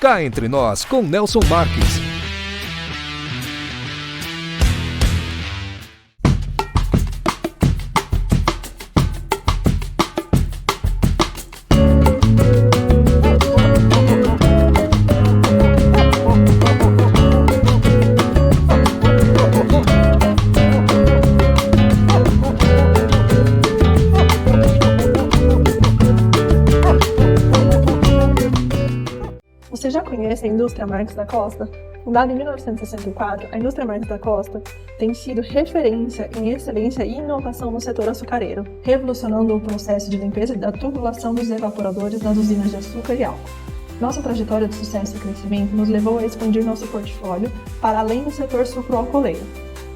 Cá Entre Nós, com Nelson Marques. Você já conhece a indústria Marques da Costa? Fundada em 1964, a indústria Marques da Costa tem sido referência em excelência e inovação no setor açucareiro, revolucionando o processo de limpeza da tubulação dos evaporadores das usinas de açúcar e álcool. Nossa trajetória de sucesso e crescimento nos levou a expandir nosso portfólio para além do setor sucroalcooleiro,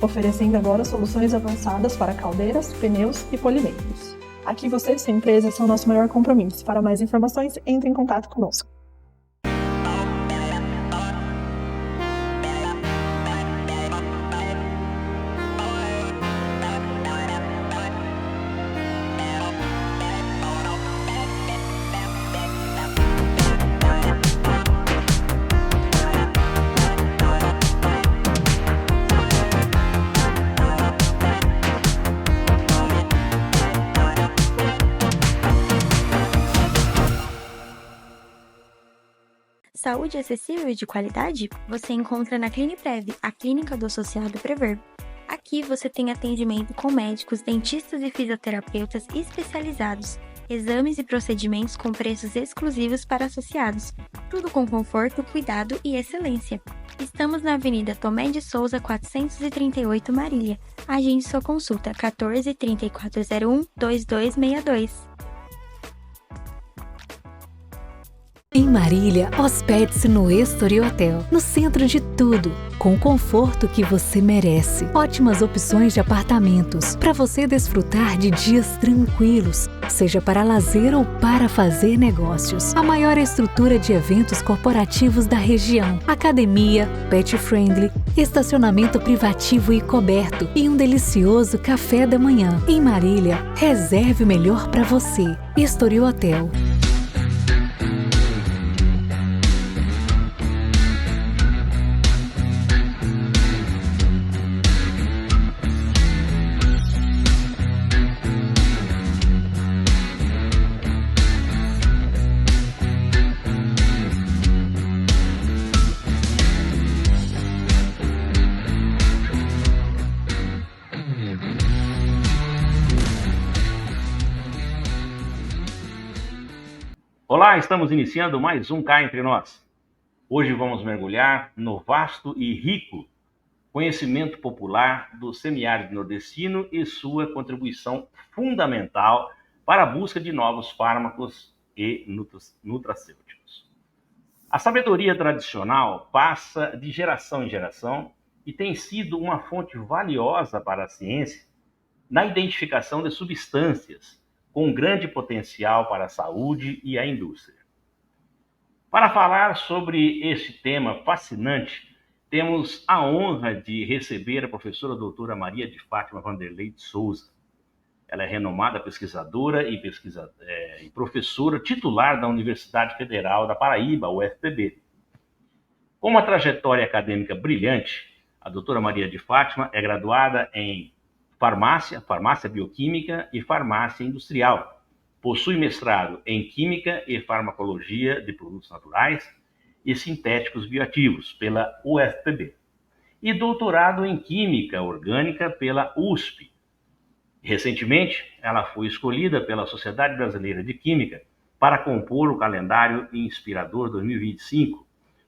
oferecendo agora soluções avançadas para caldeiras, pneus e polimentos. Aqui você e sua empresa são nosso maior compromisso. Para mais informações, entre em contato conosco. Saúde acessível e de qualidade? Você encontra na Cliniprev, a clínica do associado Prever. Aqui você tem atendimento com médicos, dentistas e fisioterapeutas especializados, exames e procedimentos com preços exclusivos para associados, tudo com conforto, cuidado e excelência. Estamos na Avenida Tomé de Souza, 438 Marília. Agende sua consulta 14 3401 2262. Em Marília, hospede-se no Estoril Hotel, no centro de tudo, com o conforto que você merece. Ótimas opções de apartamentos, para você desfrutar de dias tranquilos, seja para lazer ou para fazer negócios. A maior estrutura de eventos corporativos da região, academia, pet friendly, estacionamento privativo e coberto e um delicioso café da manhã. Em Marília, reserve o melhor para você. Estoril Hotel. Olá, estamos iniciando mais um Cá Entre Nós. Hoje vamos mergulhar no vasto e rico conhecimento popular do semiárido nordestino e sua contribuição fundamental para a busca de novos fármacos e nutracêuticos. A sabedoria tradicional passa de geração em geração e tem sido uma fonte valiosa para a ciência na identificação de substâncias com grande potencial para a saúde e a indústria. Para falar sobre este tema fascinante, temos a honra de receber a professora doutora Maria de Fátima Vanderlei de Souza. Ela é renomada pesquisadora e professora titular da Universidade Federal da Paraíba, UFPB. Com uma trajetória acadêmica brilhante, a doutora Maria de Fátima é graduada em farmácia bioquímica e farmácia industrial. Possui mestrado em Química e Farmacologia de Produtos Naturais e Sintéticos Bioativos pela UFPB. E doutorado em Química Orgânica pela USP. Recentemente, ela foi escolhida pela Sociedade Brasileira de Química para compor o calendário Inspirador 2025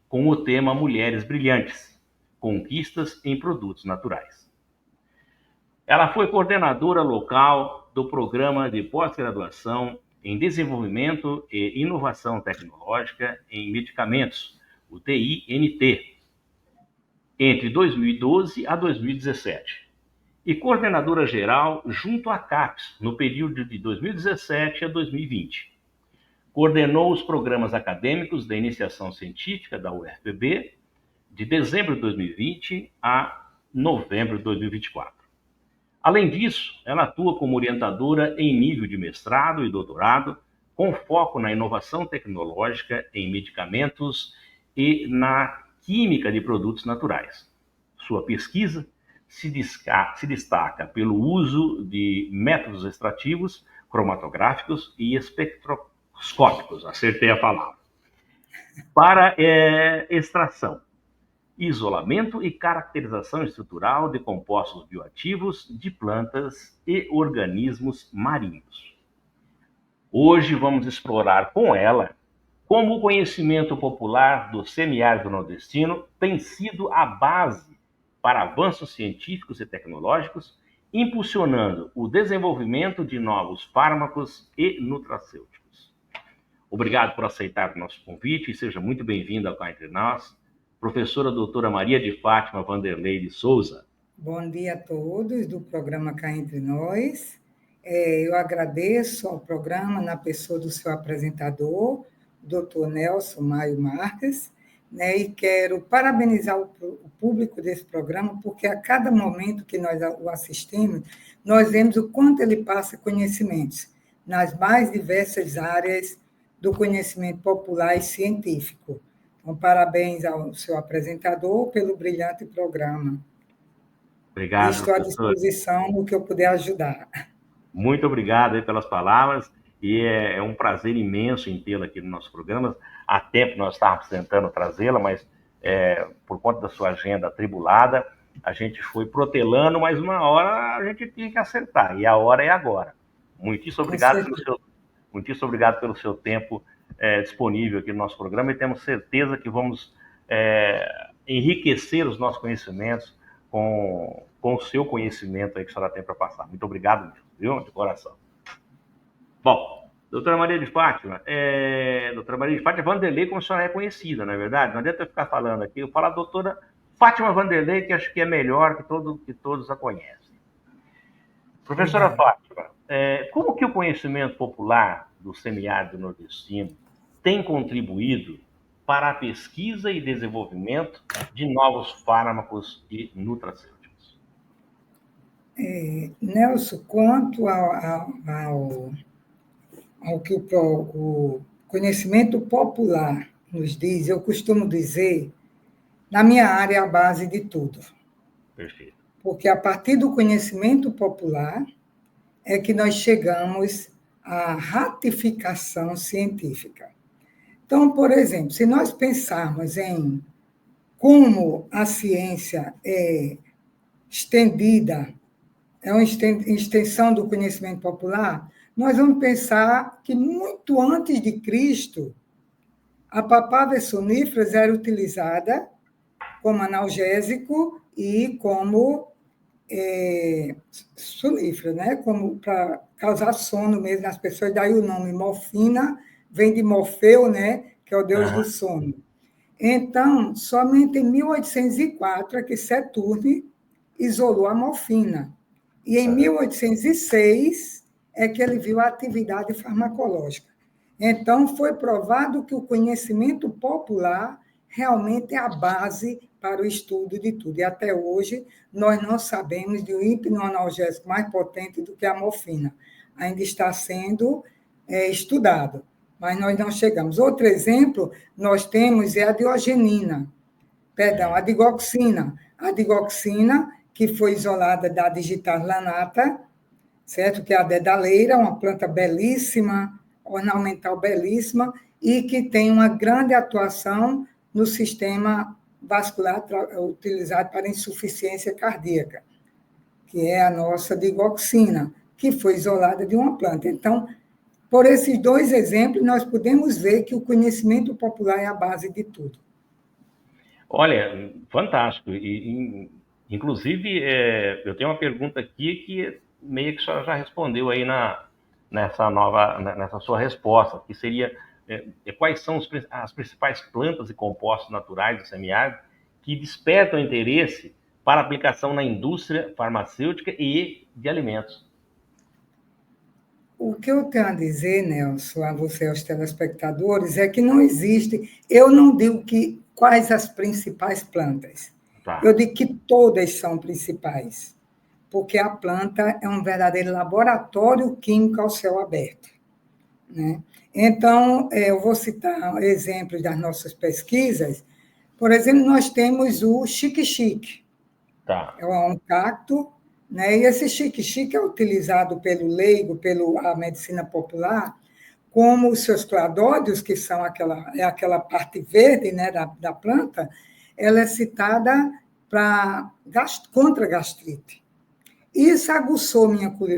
com o tema Mulheres Brilhantes, Conquistas em Produtos Naturais. Ela foi coordenadora local do Programa de Pós-Graduação em Desenvolvimento e Inovação Tecnológica em Medicamentos, o TINT, entre 2012 a 2017, e coordenadora geral junto à CAPES, no período de 2017 a 2020. Coordenou os programas acadêmicos da Iniciação Científica da UFPB, de dezembro de 2020 a novembro de 2024. Além disso, ela atua como orientadora em nível de mestrado e doutorado, com foco na inovação tecnológica em medicamentos e na química de produtos naturais. Sua pesquisa se destaca pelo uso de métodos extrativos, cromatográficos e espectroscópicos, acertei a palavra, para extração, isolamento e caracterização estrutural de compostos bioativos de plantas e organismos marinhos. Hoje vamos explorar com ela como o conhecimento popular do semiárido nordestino tem sido a base para avanços científicos e tecnológicos, impulsionando o desenvolvimento de novos fármacos e nutracêuticos. Obrigado por aceitar o nosso convite e seja muito bem-vinda cá entre nós, professora doutora Maria de Fátima Vanderlei de Souza. Bom dia a todos do programa Cá Entre Nós. Eu agradeço ao programa na pessoa do seu apresentador, Dr. Nelson Maio Marques, né, e quero parabenizar o público desse programa, porque a cada momento que nós o assistimos, nós vemos o quanto ele passa conhecimentos nas mais diversas áreas do conhecimento popular e científico. Então, parabéns ao seu apresentador pelo brilhante programa. Obrigado, estou à professor. disposição no que eu puder ajudar. Muito obrigado aí pelas palavras, e é um prazer imenso em tê-la aqui no nosso programa. Há tempo nós estávamos tentando trazê-la, mas por conta da sua agenda atribulada, a gente foi protelando, mas uma hora a gente tinha que acertar, e a hora é agora. Muitíssimo obrigado pelo seu tempo disponível aqui no nosso programa, e temos certeza que vamos enriquecer os nossos conhecimentos com o seu conhecimento aí que a senhora tem para passar. Muito obrigado mesmo, viu? De coração. Bom, doutora Maria de Fátima Vanderlei, como a senhora é conhecida, não é verdade? Não adianta eu ficar falando aqui, eu falo a doutora Fátima Vanderlei, que acho que é melhor que todos a conhecem. Professora Fátima, como que o conhecimento popular do semiárido nordestino tem contribuído para a pesquisa e desenvolvimento de novos fármacos e nutracêuticos? Nelson, quanto ao que o conhecimento popular nos diz, eu costumo dizer, na minha área é a base de tudo. Perfeito. Porque a partir do conhecimento popular é que nós chegamos à ratificação científica. Então, por exemplo, se nós pensarmos em como a ciência é estendida, é uma extensão do conhecimento popular, nós vamos pensar que muito antes de Cristo, a papaver soníferas era utilizada como analgésico e como sonífera, né? Como para causar sono mesmo nas pessoas, daí o nome morfina vem de Morfeu, né? Que é o deus do sono. Então, somente em 1804 é que Saturne isolou a morfina. E em 1806 é que ele viu a atividade farmacológica. Então, foi provado que o conhecimento popular realmente é a base para o estudo de tudo. E até hoje, nós não sabemos de um hipnoanalgésico mais potente do que a morfina. Ainda está sendo estudado, mas nós não chegamos. Outro exemplo, nós temos a a digoxina. A digoxina, que foi isolada da Digitar lanata, certo? Que é a dedaleira, uma planta belíssima, ornamental belíssima, e que tem uma grande atuação no sistema vascular utilizado para insuficiência cardíaca, que é a nossa digoxina, que foi isolada de uma planta. Então, por esses dois exemplos, nós podemos ver que o conhecimento popular é a base de tudo. Olha, fantástico. Inclusive, eu tenho uma pergunta aqui que meio que a senhora já respondeu aí nessa sua resposta, que seria quais são as principais plantas e compostos naturais do semiárido que despertam interesse para aplicação na indústria farmacêutica e de alimentos. O que eu tenho a dizer, Nelson, a você e aos telespectadores, é que não existe, eu não digo quais as principais plantas. Tá. Eu digo que todas são principais, porque a planta é um verdadeiro laboratório químico ao céu aberto, né? Então, eu vou citar exemplos das nossas pesquisas. Por exemplo, nós temos o xique-xique. Tá. É um cacto, né? E esse xique-xique é utilizado pelo leigo, pela medicina popular, como os seus cladódios, que são aquela parte verde, né, da planta, ela é citada contra a gastrite. Isso aguçou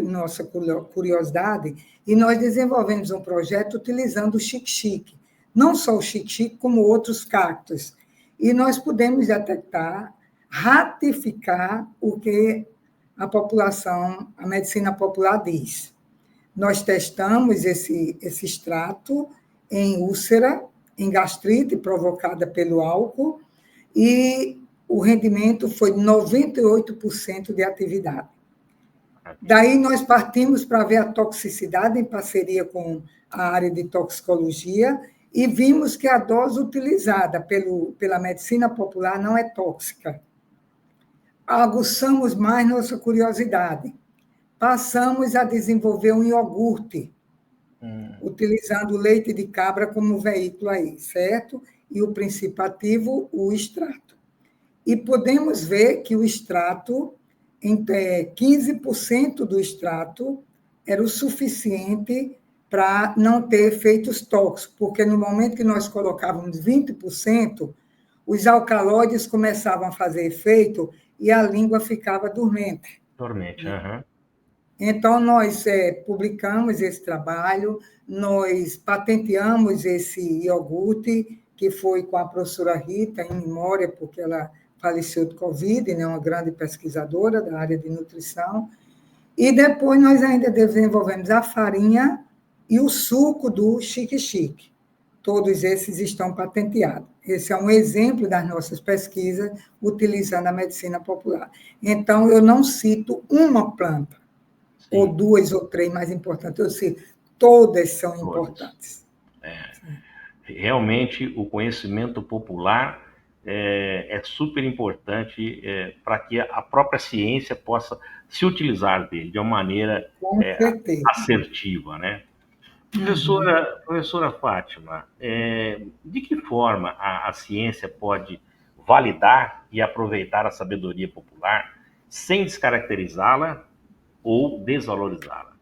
nossa curiosidade e nós desenvolvemos um projeto utilizando o xique-xique. Não só o xique-xique, como outros cactos. E nós pudemos detectar, ratificar o que a população, a medicina popular diz. Nós testamos esse extrato em úlcera, em gastrite provocada pelo álcool, e o rendimento foi 98% de atividade. Daí nós partimos para ver a toxicidade em parceria com a área de toxicologia e vimos que a dose utilizada pela medicina popular não é tóxica. Aguçamos mais nossa curiosidade. Passamos a desenvolver um iogurte, utilizando o leite de cabra como veículo aí, certo? E o princípio ativo, o extrato. E podemos ver que o extrato, 15% do extrato era o suficiente para não ter efeitos tóxicos, porque no momento que nós colocávamos 20%, os alcaloides começavam a fazer efeito e a língua ficava dormente. Dormente, aham. Então, nós publicamos esse trabalho, nós patenteamos esse iogurte, que foi com a professora Rita, em memória, porque ela faleceu de Covid, né, uma grande pesquisadora da área de nutrição. E depois nós ainda desenvolvemos a farinha e o suco do xique-xique. Todos esses estão patenteados. Esse é um exemplo das nossas pesquisas utilizando a medicina popular. Então, eu não cito uma planta, ou duas ou três mais importantes, eu sei, todas são importantes. Realmente, o conhecimento popular é super importante para que a própria ciência possa se utilizar dele de uma maneira assertiva, né? Professora Fátima, de que forma a ciência pode validar e aproveitar a sabedoria popular sem descaracterizá-la ou desvalorizá-la?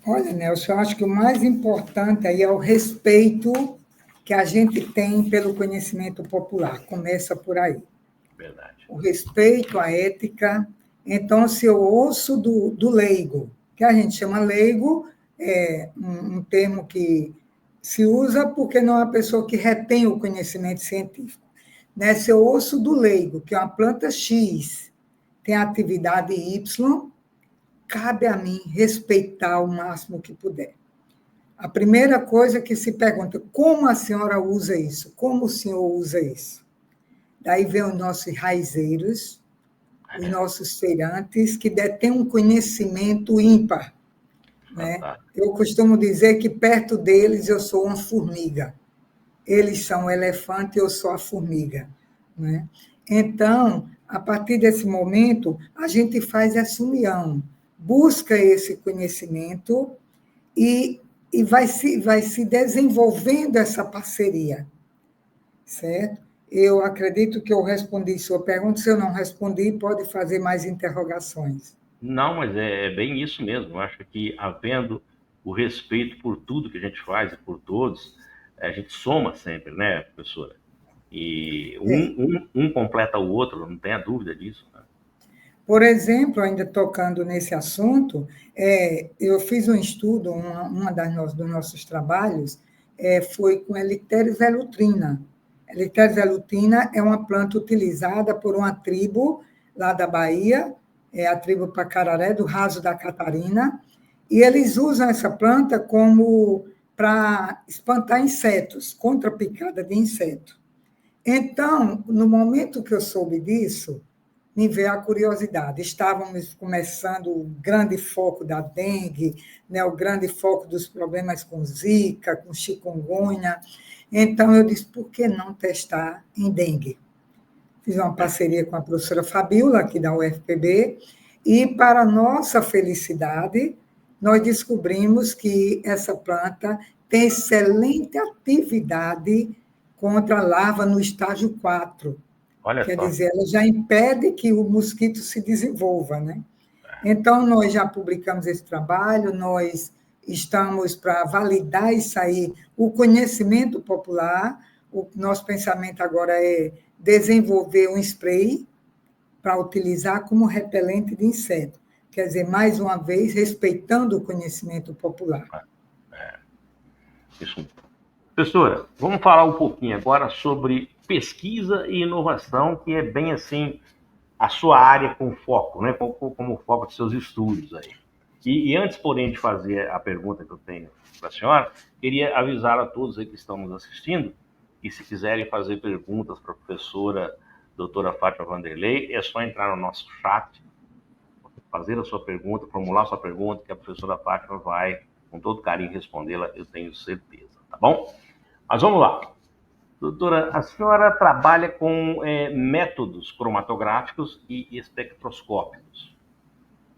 Olha, Nelson, eu acho que o mais importante aí é o respeito que a gente tem pelo conhecimento popular. Começa por aí. Verdade. O respeito, a ética. Então, se eu ouço do leigo, que a gente chama leigo, é um termo que se usa porque não é uma pessoa que retém o conhecimento científico. Né? Se eu ouço do leigo, que é uma planta X, tem atividade Y, cabe a mim respeitar o máximo que puder. A primeira coisa que se pergunta, como a senhora usa isso? Como o senhor usa isso? Daí vem os nossos raizeiros, os nossos feirantes, que detêm um conhecimento ímpar. Né? Eu costumo dizer que perto deles eu sou uma formiga. Eles são o elefante e eu sou a formiga. Né? Então, a partir desse momento, a gente faz essa união, busca esse conhecimento e vai se desenvolvendo essa parceria, certo? Eu acredito que eu respondi sua pergunta. Se eu não respondi, pode fazer mais interrogações. Não, mas é bem isso mesmo. Eu acho que, havendo o respeito por tudo que a gente faz e por todos, a gente soma sempre, né, professora? E um completa o outro, não tenha dúvida disso. Né? Por exemplo, ainda tocando nesse assunto, eu fiz um estudo, dos nossos trabalhos, foi com Eleutheria velutina. Eleutheria velutina é uma planta utilizada por uma tribo lá da Bahia, a tribo Pacararé, do Raso da Catarina, e eles usam essa planta como para espantar insetos, contra a picada de inseto. Então, no momento que eu soube disso, me veio a curiosidade. Estávamos começando o grande foco da dengue, né, o grande foco dos problemas com zika, com chikungunya. Então, eu disse, por que não testar em dengue? Fiz uma parceria com a professora Fabiola, aqui da UFPB, e, para nossa felicidade, nós descobrimos que essa planta tem excelente atividade contra a larva no estágio 4. Olha Quer só. dizer, ela já impede que o mosquito se desenvolva, né? Então, nós já publicamos esse trabalho, nós estamos para validar isso aí, o conhecimento popular. O nosso pensamento agora é desenvolver um spray para utilizar como repelente de inseto. Quer dizer, mais uma vez, respeitando o conhecimento popular. Isso. Professora, vamos falar um pouquinho agora sobre pesquisa e inovação, que é bem assim a sua área com foco, né? Como foco dos seus estudos aí. E antes, porém, de fazer a pergunta que eu tenho para a senhora, queria avisar a todos aí que estão nos assistindo que, se quiserem fazer perguntas para a professora doutora Fátima Vanderlei, é só entrar no nosso chat, fazer a sua pergunta, formular a sua pergunta, que a professora Fátima vai, com todo carinho, respondê-la, eu tenho certeza, tá bom? Mas vamos lá. Doutora, a senhora trabalha com métodos cromatográficos e espectroscópicos.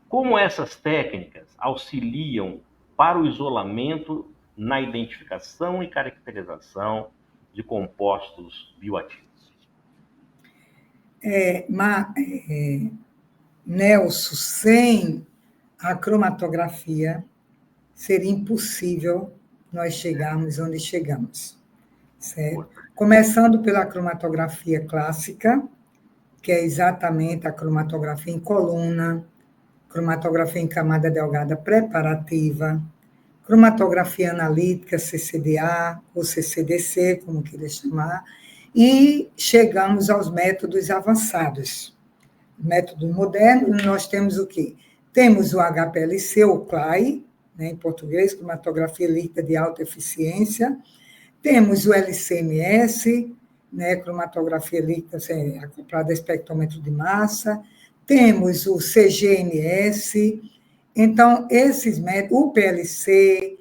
Como essas técnicas auxiliam para o isolamento na identificação e caracterização de compostos bioativos? Nelson, sem a cromatografia, seria impossível nós chegarmos onde chegamos. Certo? Começando pela cromatografia clássica, que é exatamente a cromatografia em coluna, cromatografia em camada delgada preparativa, cromatografia analítica, CCDA, ou CCDC, como queira chamar, e chegamos aos métodos avançados. Método moderno, nós temos o quê? Temos o HPLC, ou CLAI, né, em português, cromatografia líquida de alta eficiência. Temos o LCMS, né, cromatografia líquida acoplada a espectrômetro de massa. Temos o CGMS. Então, esses métodos, o PLC,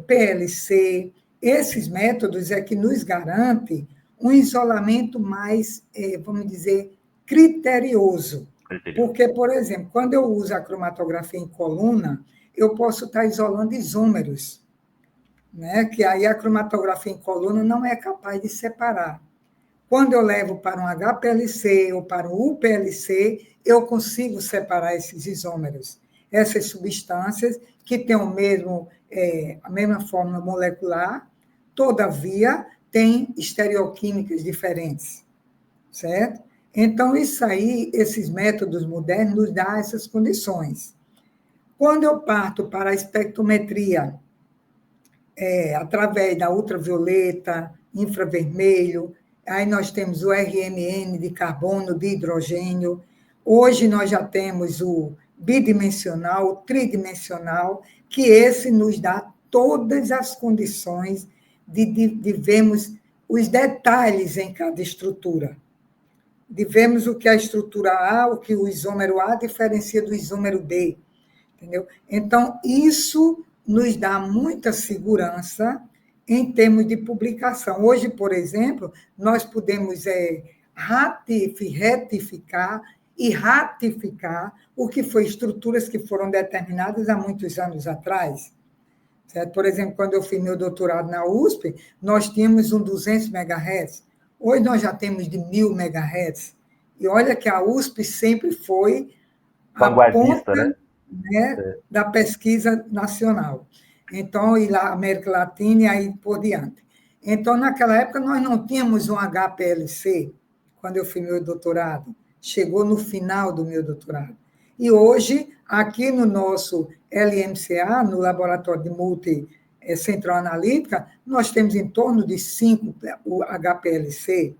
PLC, esses métodos é que nos garante um isolamento mais, vamos dizer, criterioso. Porque, por exemplo, quando eu uso a cromatografia em coluna, eu posso estar isolando isômeros, né? Que aí a cromatografia em coluna não é capaz de separar. Quando eu levo para um HPLC ou para um UPLC, eu consigo separar esses isômeros, essas substâncias que têm a mesma fórmula molecular, todavia, têm estereoquímicas diferentes, certo? Então, isso aí, esses métodos modernos nos dão essas condições. Quando eu parto para a espectrometria, através da ultravioleta, infravermelho, aí nós temos o RMN de carbono, de hidrogênio. Hoje nós já temos o bidimensional, o tridimensional, que esse nos dá todas as condições de vermos os detalhes em cada estrutura. De vermos o que a estrutura A, o que o isômero A diferencia do isômero B. Entendeu? Então, isso nos dá muita segurança em termos de publicação. Hoje, por exemplo, nós podemos retificar e ratificar o que foi estruturas que foram determinadas há muitos anos atrás. Certo? Por exemplo, quando eu fiz meu doutorado na USP, nós tínhamos 200 MHz. Hoje nós já temos de 1000 MHz. E olha que a USP sempre foi a ponta, né, da pesquisa nacional. Então, e lá, América Latina e aí por diante. Então, naquela época, nós não tínhamos um HPLC, quando eu fiz meu doutorado. Chegou no final do meu doutorado. E hoje, aqui no nosso LMCA, no Laboratório de Multicentral Analítica, nós temos em torno de 5 o HPLC.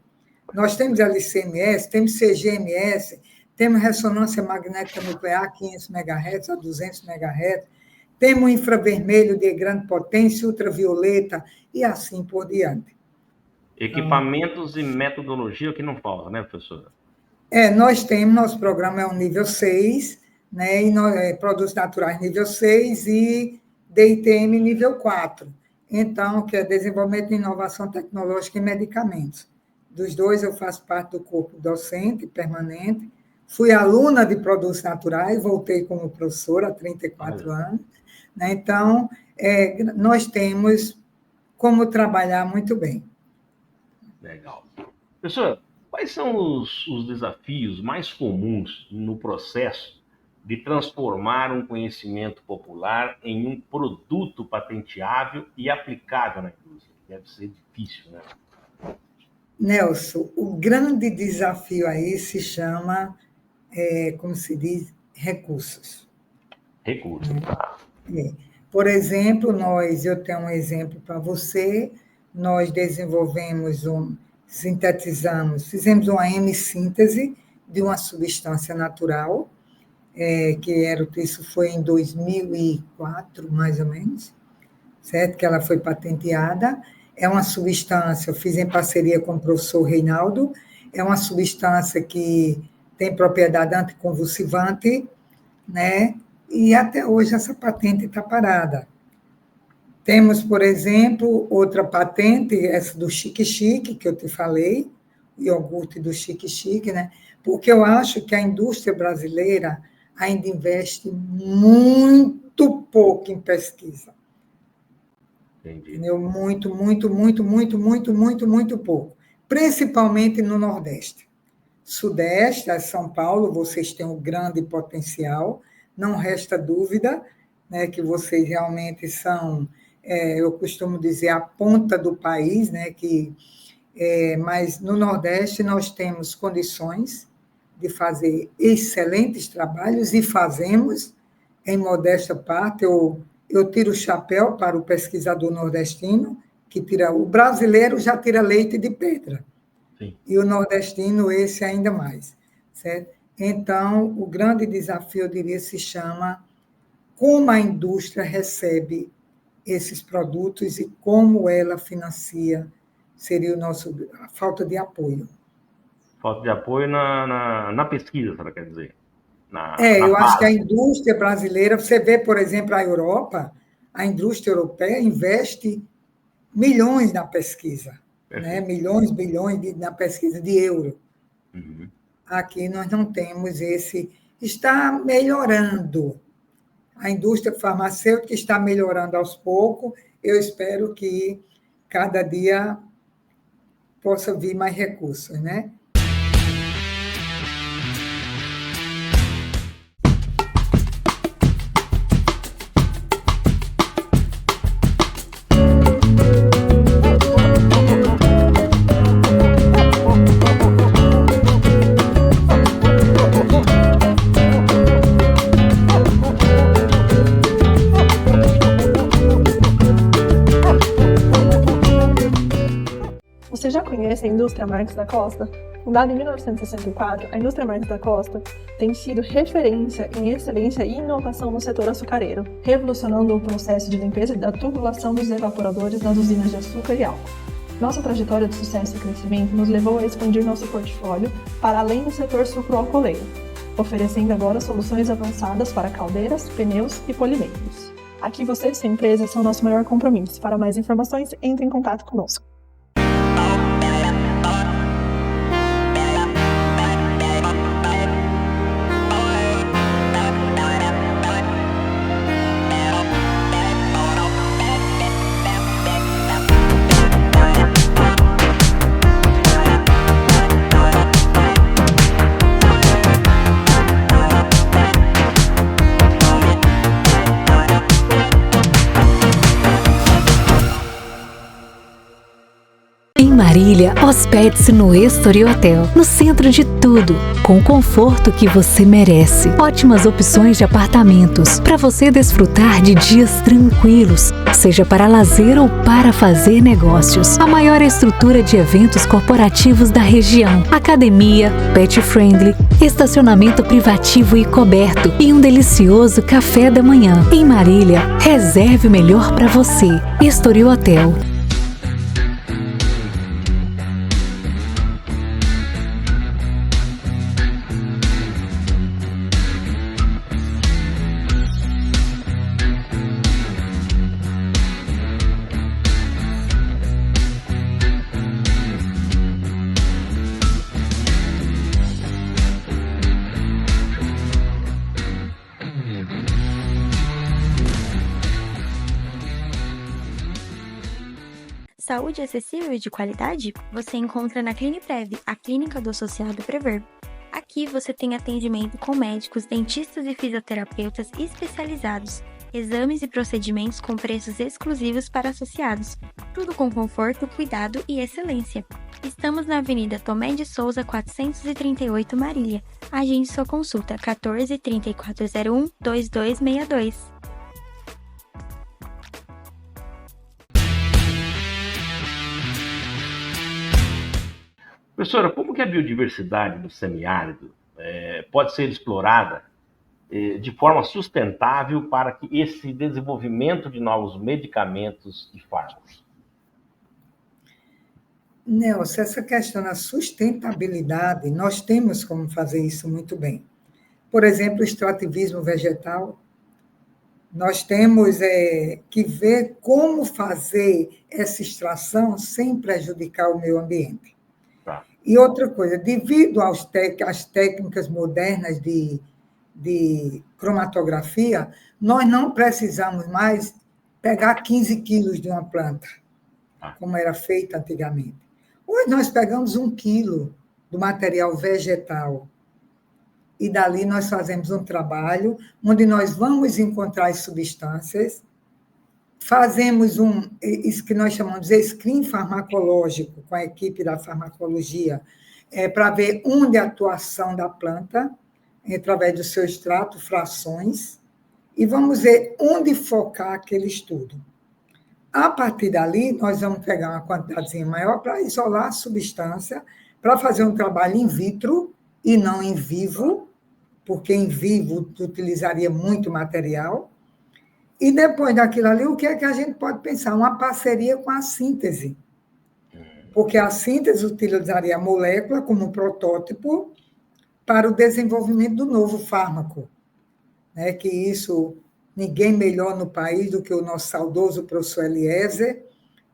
Nós temos LCMS, temos CGMS, temos ressonância magnética nuclear, 500 MHz a 200 MHz, temos infravermelho de grande potência, ultravioleta, e assim por diante. Equipamentos e metodologia que não falta, né, professora? Nós temos, nosso programa é um nível 6, né, e produtos naturais nível 6 e DITM nível 4. Então, que é desenvolvimento e inovação tecnológica em medicamentos. Dos dois, eu faço parte do corpo docente permanente. Fui aluna de produtos naturais, voltei como professora há 34 anos. né? Então, nós temos como trabalhar muito bem. Legal. Professor, quais são os desafios mais comuns no processo de transformar um conhecimento popular em um produto patenteável e aplicável na indústria? Deve ser difícil, né? Nelson, o grande desafio aí se chama, como se diz, recursos. Recursos. Por exemplo, eu tenho um exemplo para você, nós sintetizamos, fizemos uma hemissíntese de uma substância natural, isso foi em 2004, mais ou menos, certo? Que ela foi patenteada. É uma substância, eu fiz em parceria com o professor Reinaldo, é uma substância que tem propriedade anticonvulsivante, né? E até hoje essa patente está parada. Temos, por exemplo, outra patente, essa do Chique-Chique, que eu te falei, o iogurte do Chique-Chique, né? Porque eu acho que a indústria brasileira ainda investe muito pouco em pesquisa. Entendeu? Muito pouco. Principalmente no Nordeste. Sudeste, São Paulo, vocês têm um grande potencial, não resta dúvida, né, que vocês realmente são, eu costumo dizer, a ponta do país, né, mas no Nordeste nós temos condições de fazer excelentes trabalhos e fazemos, em modesta parte, eu tiro o chapéu para o pesquisador nordestino, o brasileiro já tira leite de pedra, sim, e o nordestino esse ainda mais, certo? Então, o grande desafio, eu diria, se chama como a indústria recebe esses produtos e como ela financia, seria a falta de apoio. Falta de apoio na pesquisa, você quer dizer? Eu acho que a indústria brasileira, você vê, por exemplo, a Europa, a indústria europeia investe milhões na pesquisa, né? Milhões, bilhões na pesquisa de euro. Uhum. Aqui nós não temos esse. Está melhorando. A indústria farmacêutica está melhorando aos poucos. Eu espero que cada dia possa vir mais recursos, né? Você já conhece a indústria Marques da Costa? Fundada em 1964, a indústria Marques da Costa tem sido referência em excelência e inovação no setor açucareiro, revolucionando o processo de limpeza da tubulação dos evaporadores nas usinas de açúcar e álcool. Nossa trajetória de sucesso e crescimento nos levou a expandir nosso portfólio para além do setor sucroalcooleiro, oferecendo agora soluções avançadas para caldeiras, pneus e polimentos. Aqui você e sua empresa são nosso maior compromisso. Para mais informações, entre em contato conosco. Marília, hospede-se no Estoril Hotel, no centro de tudo, com o conforto que você merece. Ótimas opções de apartamentos, para você desfrutar de dias tranquilos, seja para lazer ou para fazer negócios. A maior estrutura de eventos corporativos da região, academia, pet friendly, estacionamento privativo e coberto e um delicioso café da manhã. Em Marília, reserve o melhor para você. Estoril Hotel. Saúde acessível e de qualidade? Você encontra na Cliniprev, a clínica do associado Prever. Aqui você tem atendimento com médicos, dentistas e fisioterapeutas especializados, exames e procedimentos com preços exclusivos para associados, tudo com conforto, cuidado e excelência. Estamos na Avenida Tomé de Souza, 438 Marília. Agende sua consulta 14 3401 2262. Professora, como que a biodiversidade do semiárido pode ser explorada de forma sustentável para que esse desenvolvimento de novos medicamentos e fármacos? Nelson, essa questão da sustentabilidade, nós temos como fazer isso muito bem. Por exemplo, o extrativismo vegetal, nós temos que ver como fazer essa extração sem prejudicar o meio ambiente. Tá. E outra coisa, devido às técnicas modernas de cromatografia, nós não precisamos mais pegar 15 quilos de uma planta, como era feito antigamente. Hoje nós pegamos 1 quilo do material vegetal e dali nós fazemos um trabalho onde nós vamos encontrar as substâncias, fazemos isso que nós chamamos de screen farmacológico com a equipe da farmacologia, para ver onde a atuação da planta, através do seu extrato, frações, e vamos ver onde focar aquele estudo. A partir dali, nós vamos pegar uma quantidadezinha maior para isolar a substância, para fazer um trabalho in vitro e não em vivo, porque em vivo utilizaria muito material. E depois daquilo ali, o que é que a gente pode pensar? Uma parceria com a síntese. Porque a síntese utilizaria a molécula como protótipo para o desenvolvimento do novo fármaco. Né? Que isso, ninguém melhor no país do que o nosso saudoso professor Eliezer,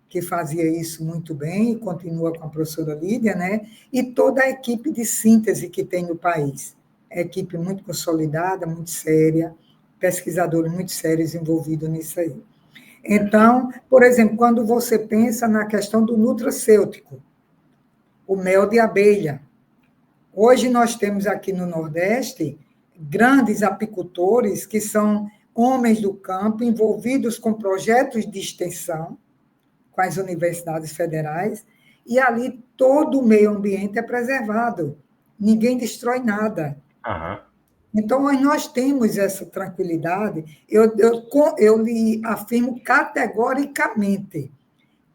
que fazia isso muito bem, e continua com a professora Lídia, né? E toda a equipe de síntese que tem no país. É equipe muito consolidada, muito séria, pesquisadores muito sérios envolvidos nisso aí. Então, por exemplo, quando você pensa na questão do nutracêutico, o mel de abelha. Hoje nós temos aqui no Nordeste grandes apicultores que são homens do campo envolvidos com projetos de extensão com as universidades federais, e ali todo o meio ambiente é preservado. Ninguém destrói nada. Uhum. Então, nós temos essa tranquilidade. Eu lhe afirmo categoricamente,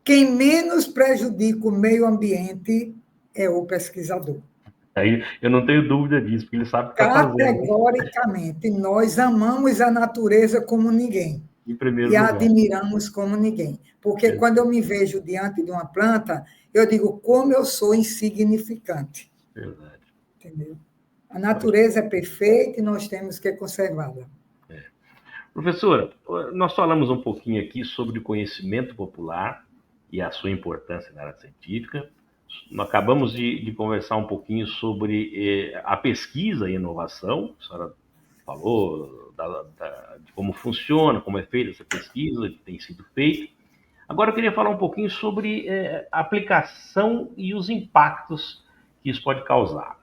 quem menos prejudica o meio ambiente é o pesquisador. Aí eu não tenho dúvida disso, porque ele sabe o que está fazendo. Categoricamente, nós amamos a natureza como ninguém. Em primeiro e a lugar. admiramos como ninguém. Porque quando eu me vejo diante de uma planta, eu digo como eu sou insignificante. Verdade. Entendeu? A natureza é perfeita e nós temos que conservá-la. Professora, nós falamos um pouquinho aqui sobre o conhecimento popular e a sua importância na área científica. Nós acabamos de conversar um pouquinho sobre a pesquisa e inovação. A senhora falou de como funciona, como é feita essa pesquisa, que tem sido feita. Agora eu queria falar um pouquinho sobre a aplicação e os impactos que isso pode causar.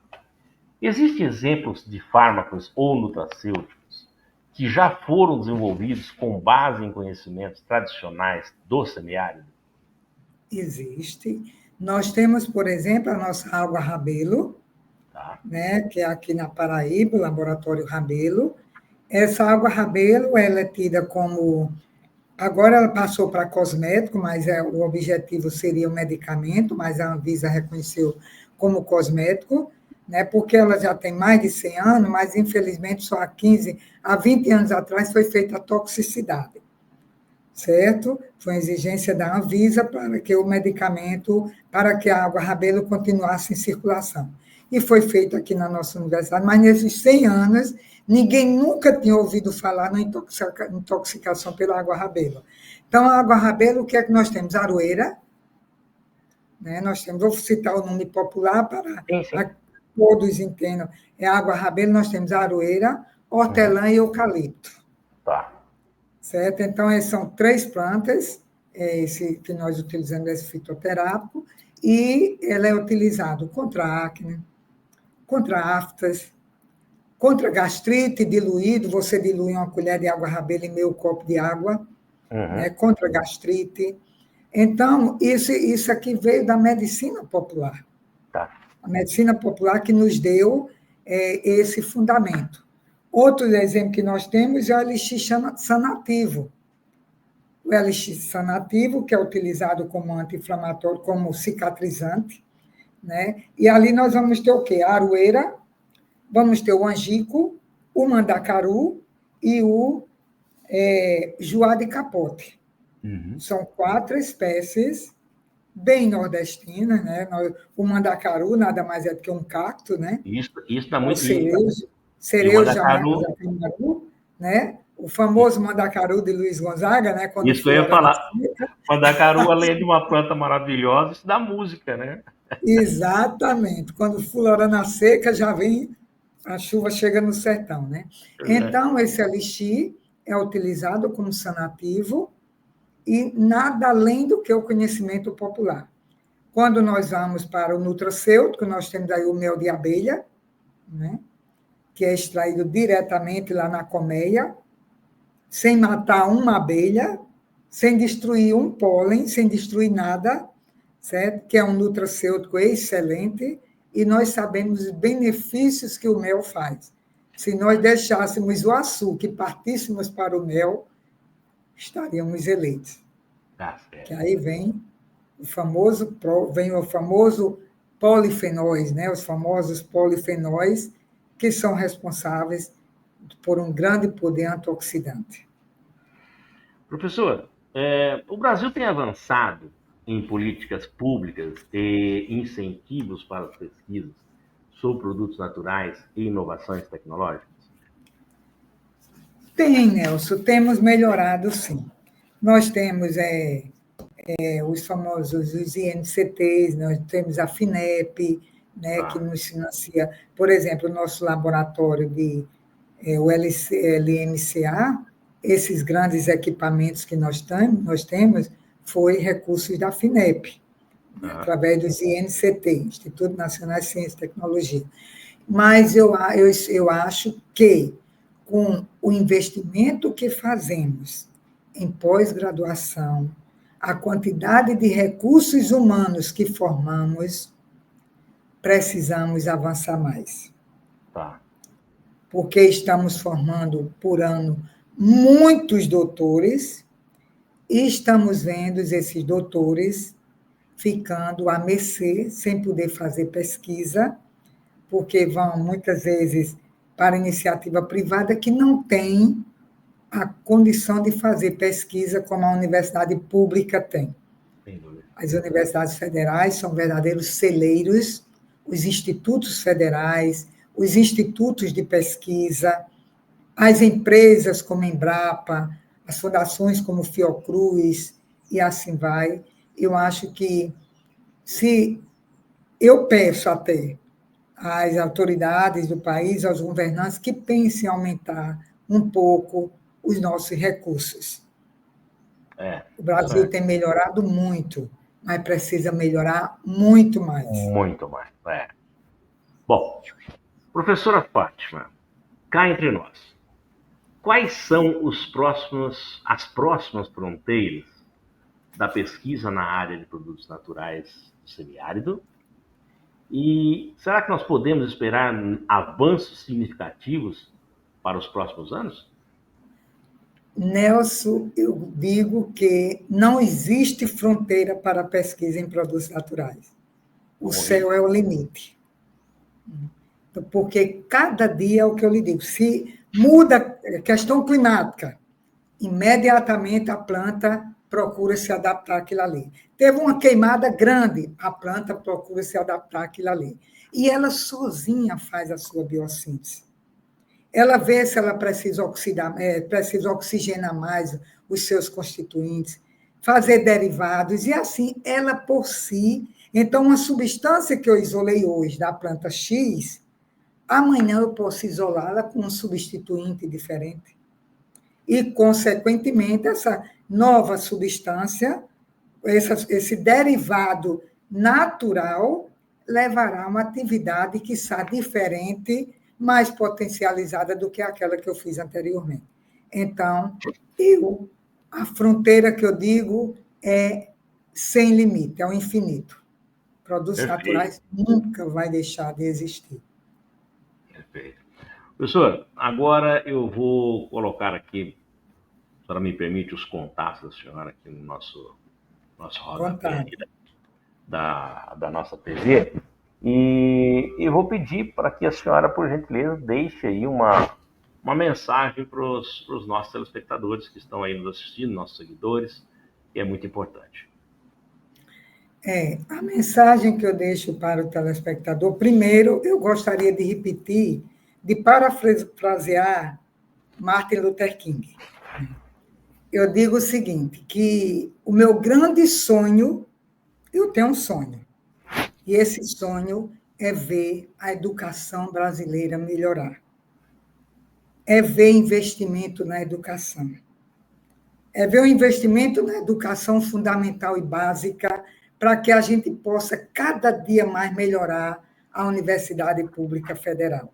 Existem exemplos de fármacos ou nutracêuticos que já foram desenvolvidos com base em conhecimentos tradicionais do semiárido? Existe. Nós temos, por exemplo, a nossa água Rabelo, né, que é aqui na Paraíba, o Laboratório Rabelo. Essa água Rabelo ela é tida como... Agora ela passou para cosmético, mas o objetivo seria o medicamento, mas a Anvisa reconheceu como cosmético, né, porque ela já tem mais de 100 anos, mas infelizmente só há 20 anos atrás foi feita a toxicidade, certo? Foi uma exigência da Anvisa para que o medicamento, para que a água Rabelo continuasse em circulação. E foi feito aqui na nossa universidade, mas nesses 100 anos, ninguém nunca tinha ouvido falar na intoxicação pela água Rabelo. Então, a água Rabelo, o que é que nós temos? Aroeira, né? Nós temos, vou citar o nome popular para todos entendam, é água Rabelo, nós temos aroeira, hortelã e eucalipto. Tá. Certo? Então, essas são 3 plantas esse que nós utilizamos, esse fitoterápico, e ele é utilizado contra acne, contra aftas, contra gastrite diluído, você dilui uma colher de água rabelo em meio copo de água, né, contra gastrite. Então, isso aqui veio da medicina popular. Tá. A medicina popular que nos deu esse fundamento. Outro exemplo que nós temos é o elixir sanativo. O elixir sanativo, que é utilizado como anti-inflamatório, como cicatrizante, né? E ali nós vamos ter o quê? A aroeira, vamos ter o angico, o mandacaru e o joá de capote. São 4 espécies bem nordestinas, né? O mandacaru nada mais é do que um cacto, né? Isso dá muito... Cereja mandacaru, né? O famoso mandacaru de Luiz Gonzaga, né? Isso que eu ia falar. Mandacaru, além de uma planta maravilhosa, isso dá música, né? Exatamente. Quando flora na seca, já vem, a chuva chega no sertão, né? Então, esse elixir é utilizado como sanativo e nada além do que o conhecimento popular. Quando nós vamos para o nutracêutico, nós temos aí o mel de abelha, né? Que é extraído diretamente lá na colmeia, sem matar uma abelha, sem destruir um pólen, sem destruir nada, certo? Que é um nutracêutico excelente, e nós sabemos os benefícios que o mel faz. Se nós deixássemos o açúcar e partíssemos para o mel, estaríamos eleitos. Que aí vem o famoso polifenóis, né? Os famosos polifenóis, que são responsáveis por um grande poder antioxidante. Professor, o Brasil tem avançado em políticas públicas e incentivos para as pesquisas sobre produtos naturais e inovações tecnológicas? Tem, Nelson, temos melhorado, sim. Nós temos os famosos os INCTs, nós temos a FINEP, né, que nos financia, por exemplo, o nosso laboratório o LMCA, esses grandes equipamentos que nós temos, foi recursos da FINEP, através dos INCT, Instituto Nacional de Ciência e Tecnologia. Mas eu acho que, com o investimento que fazemos em pós-graduação, a quantidade de recursos humanos que formamos, precisamos avançar mais. Tá. Porque estamos formando, por ano, muitos doutores e estamos vendo esses doutores ficando à mercê, sem poder fazer pesquisa, porque vão, muitas vezes, para iniciativa privada que não tem a condição de fazer pesquisa como a universidade pública tem. As universidades federais são verdadeiros celeiros, os institutos federais, os institutos de pesquisa, as empresas como a Embrapa, as fundações como o Fiocruz, e assim vai. Eu acho que, eu peço até às autoridades do país, aos governantes, que pensem em aumentar um pouco os nossos recursos. O Brasil tem melhorado muito, mas precisa melhorar muito mais. Muito mais, Bom, professora Fátima, cá entre nós, quais são as próximas fronteiras da pesquisa na área de produtos naturais do semiárido? E será que nós podemos esperar avanços significativos para os próximos anos? Nelson, eu digo que não existe fronteira para a pesquisa em produtos naturais. O céu é o limite. Porque cada dia é o que eu lhe digo. Se muda a questão climática, imediatamente a planta procura se adaptar àquilo ali. Teve uma queimada grande, a planta procura se adaptar àquilo ali. E ela sozinha faz a sua biossíntese. Ela vê se ela precisa precisa oxigenar mais os seus constituintes, fazer derivados, e assim, ela por si. Então, uma substância que eu isolei hoje da planta X, amanhã eu posso isolá-la com um substituinte diferente. e, consequentemente, essa nova substância, esse derivado natural, levará a uma atividade que está diferente, mais potencializada do que aquela que eu fiz anteriormente. Então, a fronteira que eu digo é sem limite, é o infinito. Produtos naturais nunca vai deixar de existir. Perfeito. Professor, agora eu vou colocar aqui, a senhora me permite, os contatos da senhora aqui no nosso rodapé da nossa TV. E eu vou pedir para que a senhora, por gentileza, deixe aí uma mensagem para os nossos telespectadores que estão aí nos assistindo, nossos seguidores, que é muito importante. A mensagem que eu deixo para o telespectador, primeiro, eu gostaria de repetir, de parafrasear Martin Luther King. Eu digo o seguinte, que o meu grande sonho, eu tenho um sonho, e esse sonho é ver a educação brasileira melhorar. É ver investimento na educação. É ver o investimento na educação fundamental e básica para que a gente possa cada dia mais melhorar a Universidade Pública Federal.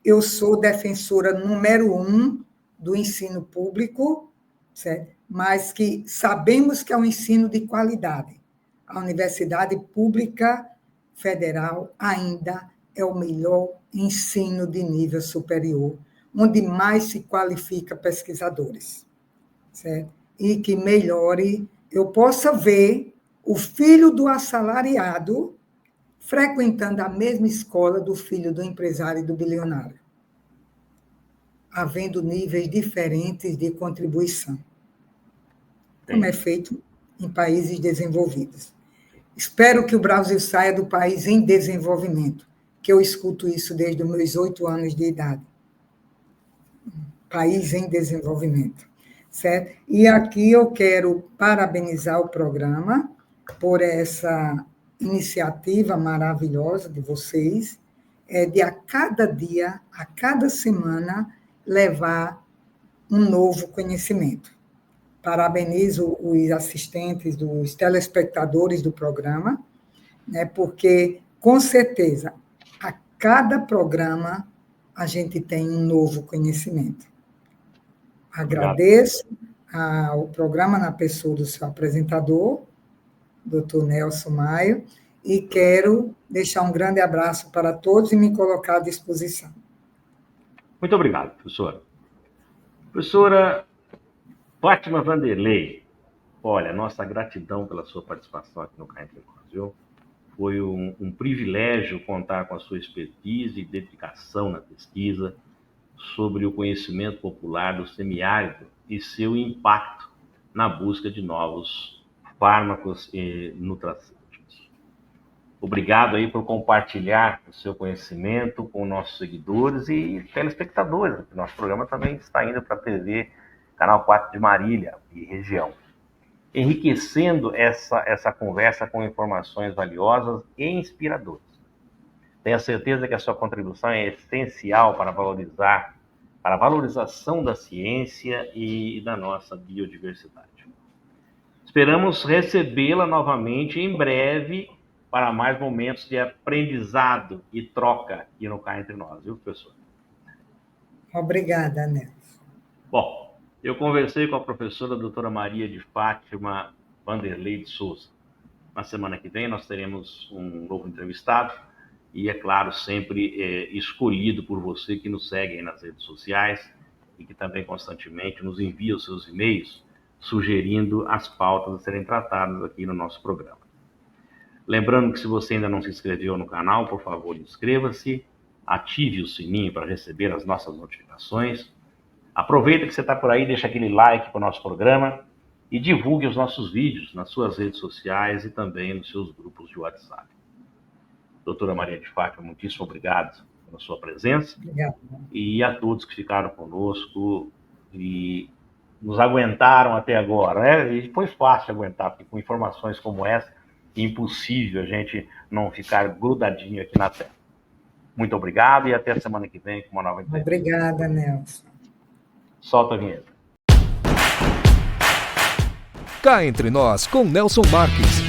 Eu sou defensora número 1 do ensino público, certo? Mas que sabemos que é um ensino de qualidade. A Universidade Pública Federal ainda é o melhor ensino de nível superior, onde mais se qualifica pesquisadores, certo? E que melhore, eu possa ver o filho do assalariado frequentando a mesma escola do filho do empresário e do bilionário, havendo níveis diferentes de contribuição, como é feito em países desenvolvidos. Espero que o Brasil saia do país em desenvolvimento, que eu escuto isso desde os meus 8 anos de idade. País em desenvolvimento, certo? E aqui eu quero parabenizar o programa por essa iniciativa maravilhosa de vocês, de a cada dia, a cada semana, levar um novo conhecimento. Parabenizo os assistentes, os telespectadores do programa, né, porque, com certeza, a cada programa a gente tem um novo conhecimento. Agradeço ao programa na pessoa do seu apresentador, Dr. Nelson Maio, e quero deixar um grande abraço para todos e me colocar à disposição. Muito obrigado, professora. Professora Fátima Vanderlei, olha, nossa gratidão pela sua participação aqui no Cá Entre Nós, viu? Foi um privilégio contar com a sua expertise e dedicação na pesquisa sobre o conhecimento popular do semiárido e seu impacto na busca de novos fármacos e nutracêuticos. Obrigado aí por compartilhar o seu conhecimento com nossos seguidores e telespectadores. Nosso programa também está indo para a TV Canal 4 de Marília e região, enriquecendo essa conversa com informações valiosas e inspiradoras. Tenho certeza que a sua contribuição é essencial para a valorização da ciência e da nossa biodiversidade. Esperamos recebê-la novamente em breve para mais momentos de aprendizado e troca aqui no Cá Entre Nós, viu, professor? Obrigada, Nelson. Bom, eu conversei com a professora doutora Maria de Fátima Vanderlei de Souza. Na semana que vem nós teremos um novo entrevistado e, é claro, sempre escolhido por você que nos segue aí nas redes sociais e que também constantemente nos envia os seus e-mails sugerindo as pautas a serem tratadas aqui no nosso programa. Lembrando que se você ainda não se inscreveu no canal, por favor, inscreva-se, ative o sininho para receber as nossas notificações. Aproveita que você está por aí, deixa aquele like para o nosso programa e divulgue os nossos vídeos nas suas redes sociais e também nos seus grupos de WhatsApp. Doutora Maria de Fátima, muitíssimo obrigado pela sua presença. Obrigado. E a todos que ficaram conosco e nos aguentaram até agora, né? E foi fácil aguentar, porque com informações como essa, é impossível a gente não ficar grudadinho aqui na tela. Muito obrigado e até a semana que vem com uma nova entrevista. Obrigada, Nelson. Solta a vinheta. Cá Entre Nós, com Nelson Marques.